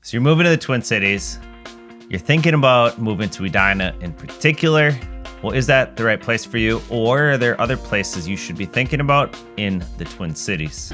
So you're moving to the Twin Cities. You're thinking about moving to Edina in particular. Well, is that the right place for you? Or are there other places you should be thinking about in the Twin Cities?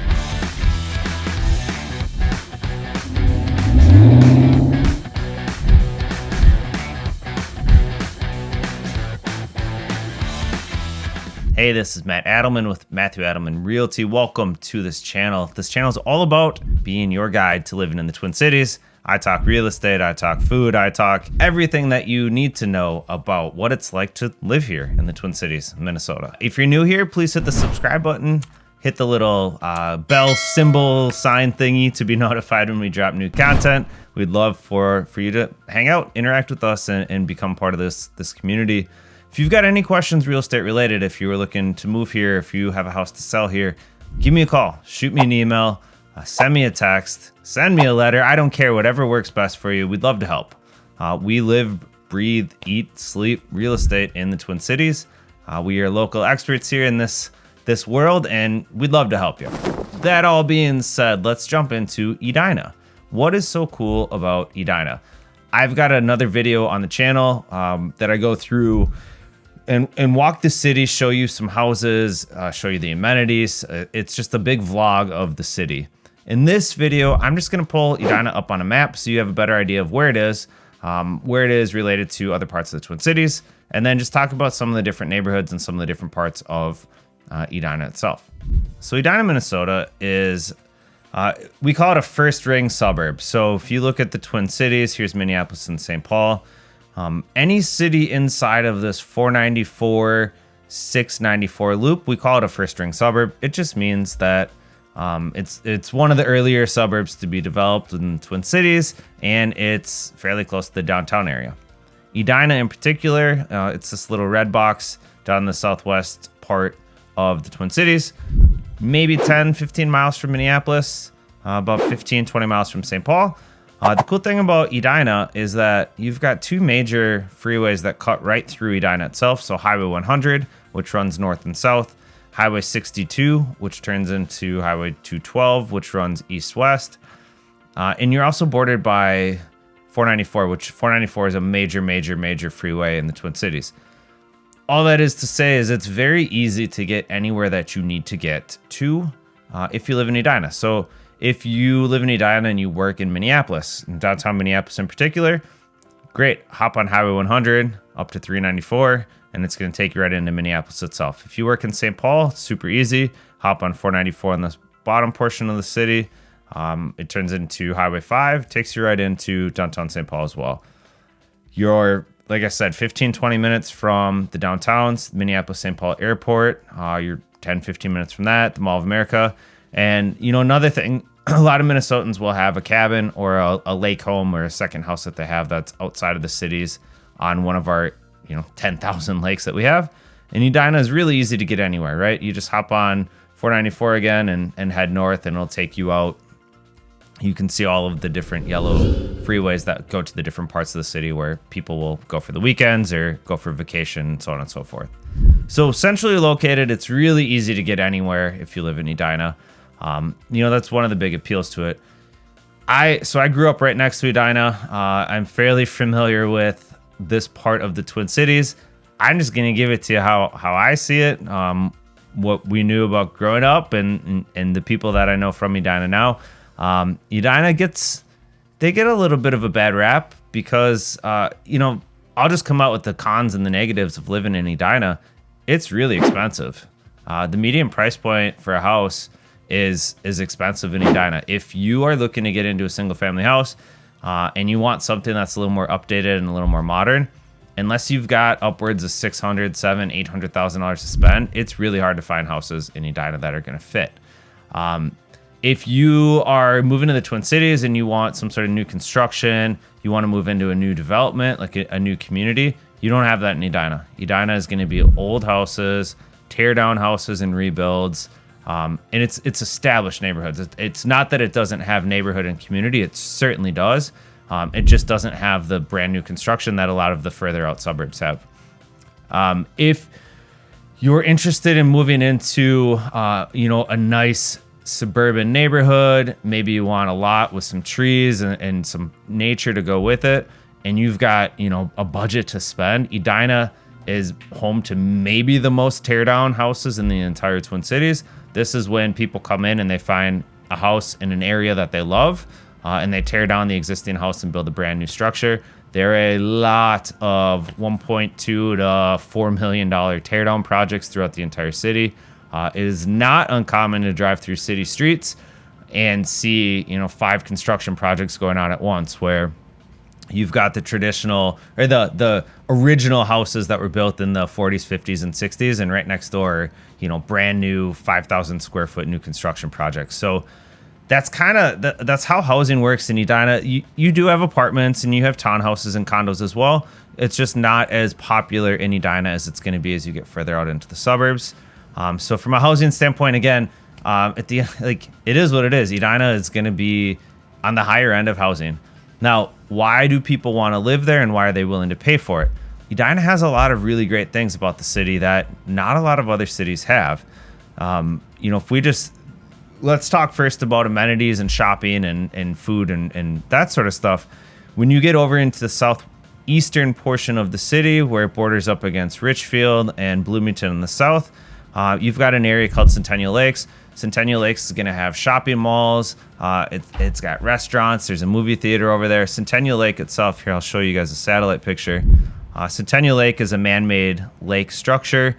Hey, this is Matt Adelman with Matthew Adelman Realty. Welcome to this channel. This channel is all about being your guide to living in the Twin Cities. I talk real estate, I talk food, I talk everything that you need to know about what it's like to live here in the Twin Cities, Minnesota. If you're new here, please hit the subscribe button, hit the little bell symbol sign thingy to be notified when we drop new content. We'd love for you to hang out, interact with us, and become part of this community. If you've got any questions real estate related, if you were looking to move here, if you have a house to sell here, give me a call, shoot me an email, send me a text, send me a letter. I don't care, whatever works best for you. We'd love to help. We live, breathe, eat, sleep real estate in the Twin Cities. We are local experts here in this world, and we'd love to help you. That all being said, let's jump into Edina. What is so cool about Edina? I've got another video on the channel that I go through and walk the city, show you some houses, show you the amenities. It's just a big vlog of the city. In this video, I'm just gonna pull Edina up on a map so you have a better idea of where it is related to other parts of the Twin Cities, and then just talk about some of the different neighborhoods and some of the different parts of Edina itself. So Edina, Minnesota is, we call it a first ring suburb. So if you look at the Twin Cities, here's Minneapolis and St. Paul. Any city inside of this 494, 694 loop, we call it a first ring suburb. It just means that it's one of the earlier suburbs to be developed in the Twin Cities, and it's fairly close to the downtown area. Edina in particular, it's this little red box down in the southwest part of the Twin Cities, maybe 10, 15 miles from Minneapolis, about 15, 20 miles from St. Paul. The cool thing about Edina is that you've got two major freeways that cut right through Edina itself. So Highway 100, which runs north and south, Highway 62, which turns into Highway 212, which runs east-west. And you're also bordered by 494, which 494 is a major freeway in the Twin Cities. All that is to say is it's very easy to get anywhere that you need to get to if you live in Edina. So if you live in Edina and you work in Minneapolis, in downtown Minneapolis in particular, great. Hop on Highway 100 up to 394, and it's going to take you right into Minneapolis itself. If you work in St. Paul, super easy. Hop on 494 on the bottom portion of the city. It turns into Highway 5, takes you right into downtown St. Paul as well. You're, like I said, 15, 20 minutes from the downtowns, Minneapolis-St. Paul Airport. You're 10, 15 minutes from that, the Mall of America. And, you know, another thing, a lot of Minnesotans will have a cabin or a lake home or a second house that they have that's outside of the cities on one of our, 10,000 lakes that we have. And Edina is really easy to get anywhere, right? You just hop on 494 again and head north, and it'll take you out. You can see all of the different yellow freeways that go to the different parts of the city where people will go for the weekends or go for vacation, so on and so forth. So centrally located, it's really easy to get anywhere if you live in Edina. That's one of the big appeals to it. I grew up right next to Edina. I'm fairly familiar with this part of the Twin Cities. I'm just going to give it to you how I see it, what we knew about growing up and the people that I know from Edina now. Edina they get a little bit of a bad rap because, I'll just come out with the cons and the negatives of living in Edina. It's really expensive. The median price point for a house is expensive in Edina. If you are looking to get into a single family house and you want something that's a little more updated and a little more modern, unless you've got upwards of $600,000, $700,000, $800,000 to spend, it's really hard to find houses in Edina that are going to fit. If you are moving to the Twin Cities and you want some sort of new construction, you want to move into a new development, like a new community, you don't have that in Edina. Edina is going to be old houses, tear down houses and rebuilds. And it's established neighborhoods. It's not that it doesn't have neighborhood and community. It certainly does. It just doesn't have the brand new construction that a lot of the further out suburbs have. If you're interested in moving into, a nice suburban neighborhood. Maybe you want a lot with some trees and some nature to go with it. And you've got, a budget to spend. Edina is home to maybe the most teardown houses in the entire Twin Cities. This is when people come in and they find a house in an area that they love, and they tear down the existing house and build a brand new structure. There are a lot of $1.2 to $4 million teardown projects throughout the entire city. It is not uncommon to drive through city streets and see, 5 construction projects going on at once, where you've got the traditional or the original houses that were built in the 40s, 50s, and 60s, and right next door, brand new 5,000 square foot new construction projects. So that's that's how housing works in Edina. You do have apartments and you have townhouses and condos as well. It's just not as popular in Edina as it's going to be as you get further out into the suburbs. So from a housing standpoint, again, it is what it is. Edina is going to be on the higher end of housing. Now, why do people want to live there and why are they willing to pay for it? Edina has a lot of really great things about the city that not a lot of other cities have. Let's talk first about amenities and shopping and food and that sort of stuff. When you get over into the southeastern portion of the city, where it borders up against Richfield and Bloomington in the south, you've got an area called Centennial Lakes. Centennial Lakes is going to have shopping malls. It's got restaurants. There's a movie theater over there. Centennial Lake itself, here I'll show you guys a satellite picture. Centennial Lake is a man-made lake structure.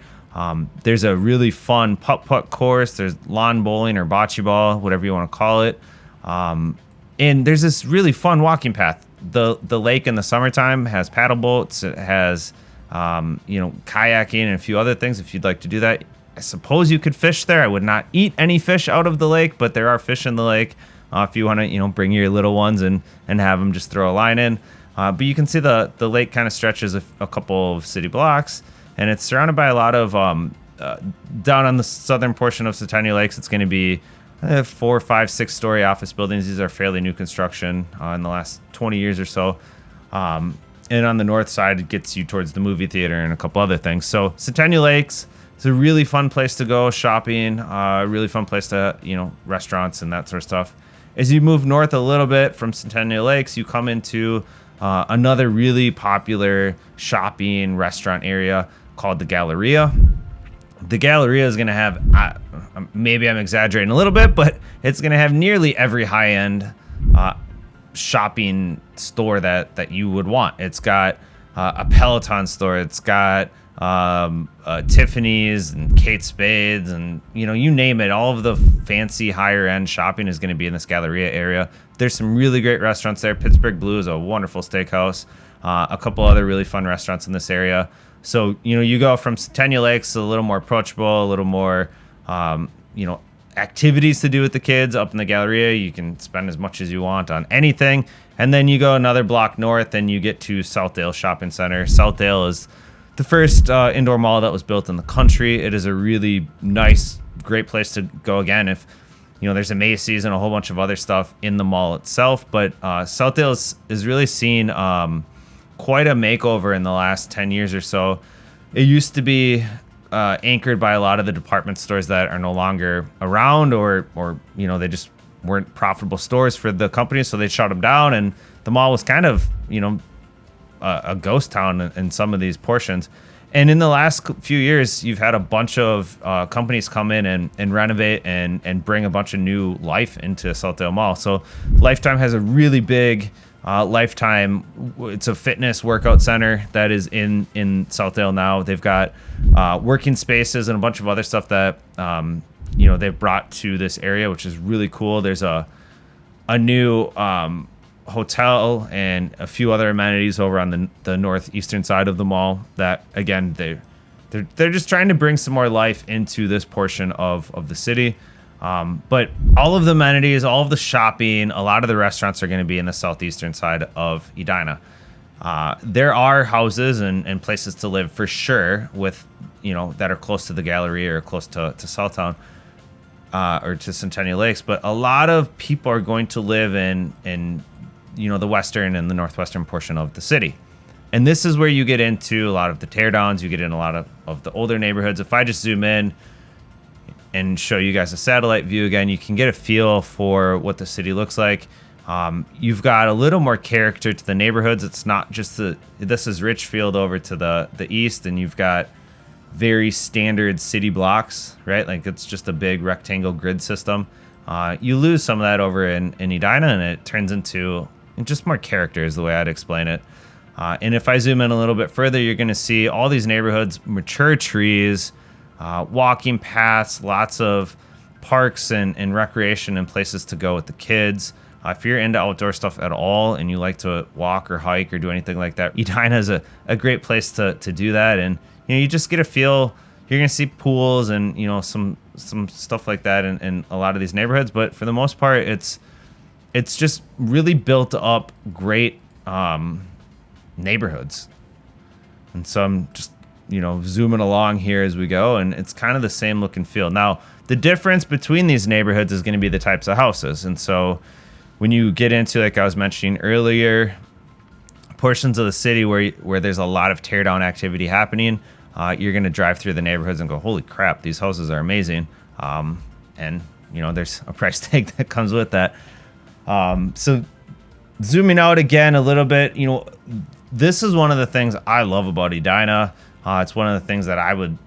There's a really fun putt-putt course. There's lawn bowling or bocce ball, whatever you want to call it. And there's this really fun walking path. The lake in the summertime has paddle boats. It has, kayaking and a few other things if you'd like to do that. I suppose you could fish there. I would not eat any fish out of the lake, but there are fish in the lake if you want to, bring your little ones and have them just throw a line in. But you can see the lake kind of stretches a couple of city blocks, and it's surrounded by a lot of down on the southern portion of Centennial Lakes. It's going to be 4, 5, 6-story office buildings. These are fairly new construction in the last 20 years or so. And on the north side, it gets you towards the movie theater and a couple other things. So Centennial Lakes, it's a really fun place to go shopping, a really fun place to, restaurants and that sort of stuff. As you move north a little bit from Centennial Lakes, you come into another really popular shopping restaurant area called the Galleria. The Galleria is going to have, maybe I'm exaggerating a little bit, but it's going to have nearly every high-end shopping store that you would want. It's got a Peloton store. It's got Tiffany's and Kate Spade's and you name it. All of the fancy higher end shopping is going to be in this Galleria area. There's some really great restaurants there. Pittsburgh Blue is a wonderful steakhouse. A couple other really fun restaurants in this area. So you go from Centennial Lakes, a little more approachable, a little more activities to do with the kids. Up in the Galleria, you can spend as much as you want on anything. And then you go another block north and you get to Southdale Shopping Center. Southdale is the first indoor mall that was built in the country. It is a really nice, great place to go again if, there's a Macy's and a whole bunch of other stuff in the mall itself. But Southdale is really seen quite a makeover in the last 10 years or so. It used to be anchored by a lot of the department stores that are no longer around or they just weren't profitable stores for the company, so they shut them down. And the mall was kind of, a ghost town in some of these portions. And in the last few years, you've had a bunch of companies come in and renovate and bring a bunch of new life into Southdale Mall. So Lifetime has a really big Lifetime. It's a fitness workout center that is in Southdale now. They've got working spaces and a bunch of other stuff that they've brought to this area, which is really cool. There's a new hotel and a few other amenities over on the northeastern side of the mall that, again, they're just trying to bring some more life into this portion of the city. But all of the amenities, all of the shopping, a lot of the restaurants are going to be in the southeastern side of Edina. There are houses and places to live for sure with, that are close to the Galleria or close to Southtown or to Centennial Lakes. But a lot of people are going to live in the western and the northwestern portion of the city. And this is where you get into a lot of the teardowns. You get in a lot of the older neighborhoods. If I just zoom in, and show you guys a satellite view again, you can get a feel for what the city looks like. You've got a little more character to the neighborhoods. It's not just this is Richfield over to the east, and you've got very standard city blocks, right? Like it's just a big rectangle grid system. You lose some of that over in Edina, and it turns into just more character is the way I'd explain it. And if I zoom in a little bit further, you're going to see all these neighborhoods, mature trees, walking paths, lots of parks and recreation and places to go with the kids. If you're into outdoor stuff at all and you like to walk or hike or do anything like that, Edina is a great place to do that. And you just get a feel. You're going to see pools and some stuff like that in a lot of these neighborhoods. But for the most part, it's just really built up great neighborhoods. And so I'm just zooming along here as we go, and it's kind of the same look and feel. Now, the difference between these neighborhoods is going to be the types of houses. And so when you get into, like I was mentioning earlier, portions of the city where there's a lot of teardown activity happening, you're going to drive through the neighborhoods and go, holy crap, these houses are amazing. And there's a price tag that comes with that. So zooming out again a little bit, this is one of the things I love about Edina. It's one of the things that I would,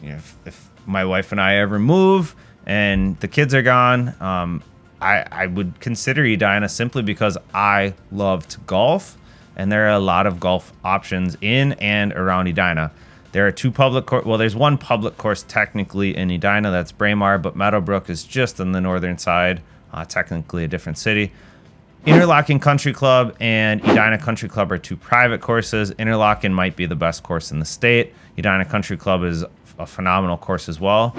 if my wife and I ever move and the kids are gone, I would consider Edina simply because I love to golf, and there are a lot of golf options in and around Edina. There are two public there's one public course technically in Edina, that's Braemar, but Meadowbrook is just on the northern side, technically a different city. Interlaken Country Club and Edina Country Club are two private courses. Interlaken might be the best course in the state. Edina Country Club is a phenomenal course as well.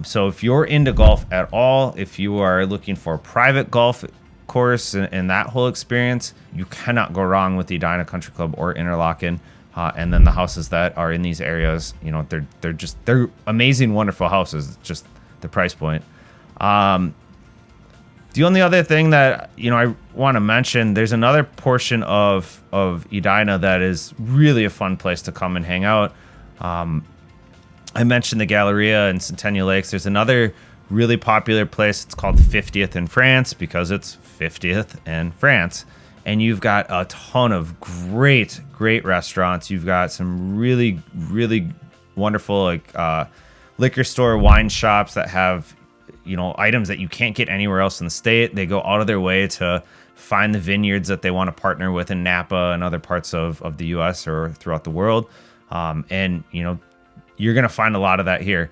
So if you're into golf at all, if you are looking for a private golf course and that whole experience, you cannot go wrong with Edina Country Club or Interlaken. And then the houses that are in these areas, they're amazing, wonderful houses. It's just the price point. The only other thing that I want to mention, there's another portion of Edina that is really a fun place to come and hang out. I mentioned the Galleria and Centennial Lakes. There's another really popular place. It's called 50th in France because it's 50th in France. And you've got a ton of great restaurants. You've got some really, really wonderful liquor store, wine shops that have items that you can't get anywhere else in the state. They go out of their way to find the vineyards that they want to partner with in Napa and other parts of the U.S. or throughout the world. And you're going to find a lot of that here.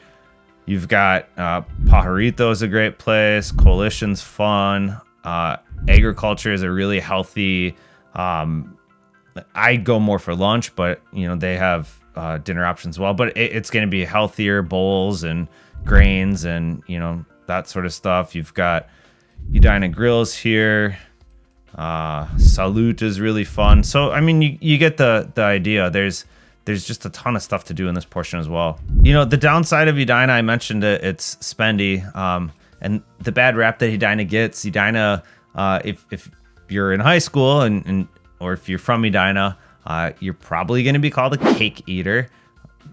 You've got Pajarito is a great place. Coalition's fun. Agriculture is a really healthy. I go more for lunch, but they have dinner options as well. But it's going to be healthier bowls and grains and that sort of stuff. You've got Edina Grills here. Salute is really fun. So I mean, you get the idea. There's just a ton of stuff to do in this portion as well. The downside of Edina, I mentioned it, it's spendy. And the bad rap that Edina gets, if you're in high school or if you're from Edina, you're probably going to be called a cake eater.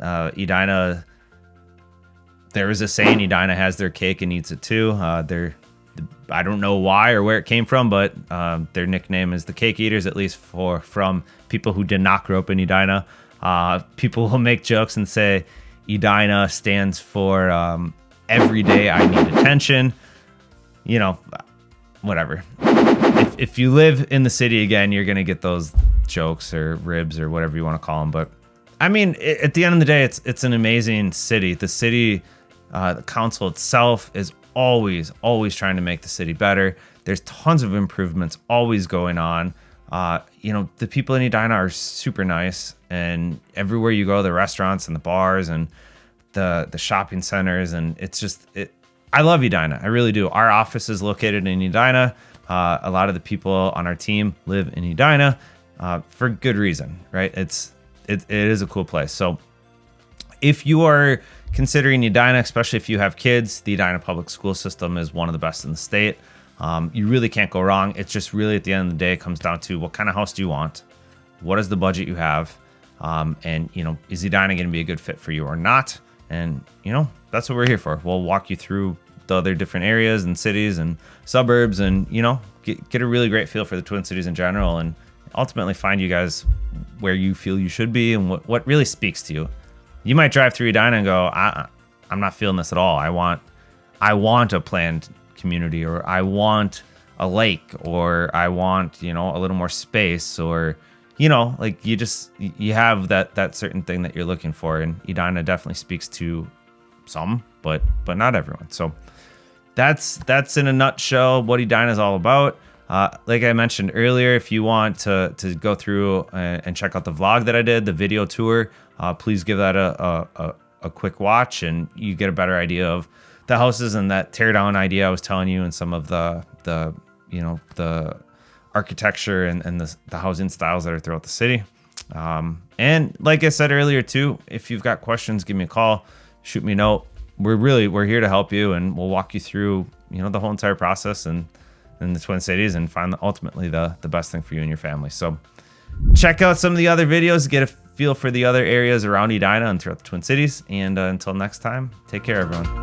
Edina, there is a saying, Edina has their cake and eats it too. I don't know why or where it came from, but their nickname is the Cake Eaters, at least from people who did not grow up in Edina. People will make jokes and say Edina stands for every day I need attention. Whatever. If you live in the city again, you're going to get those jokes or ribs or whatever you want to call them. But I mean, at the end of the day, it's an amazing city. The city, the council itself is always trying to make the city better. There's tons of improvements always going on. The people in Edina are super nice, and everywhere you go, the restaurants and the bars and the shopping centers, and it's just I love Edina. I really do. Our office is located in Edina. A lot of the people on our team live in Edina for good reason, right? It is a cool place. So if you are considering Edina, especially if you have kids, the Edina public school system is one of the best in the state. You really can't go wrong. It's just really at the end of the day, it comes down to what kind of house do you want? What is the budget you have? And is Edina going to be a good fit for you or not? And, you know, that's what we're here for. We'll walk you through the other different areas and cities and suburbs and, you know, get a really great feel for the Twin Cities in general, and ultimately find you guys where you feel you should be and what really speaks to you. You might drive through Edina and go, I'm not feeling this at all. I want a planned community, or I want a lake, or I want, you know, a little more space, or, you know, like you have that certain thing that you're looking for, and Edina definitely speaks to some, but not everyone. So that's in a nutshell what Edina is all about. Like I mentioned earlier, if you want to go through and check out the vlog that I did, the video tour, please give that a quick watch, and you get a better idea of the houses and that tear down idea I was telling you, and some of the you know, the architecture and the housing styles that are throughout the city. And like I said earlier too, if you've got questions, give me a call, shoot me a note. We're here to help you, and we'll walk you through, you know, the whole entire process and in the Twin Cities, and find ultimately the best thing for you and your family. So check out some of the other videos, get a feel for the other areas around Edina and throughout the Twin Cities. And until next time, take care, everyone.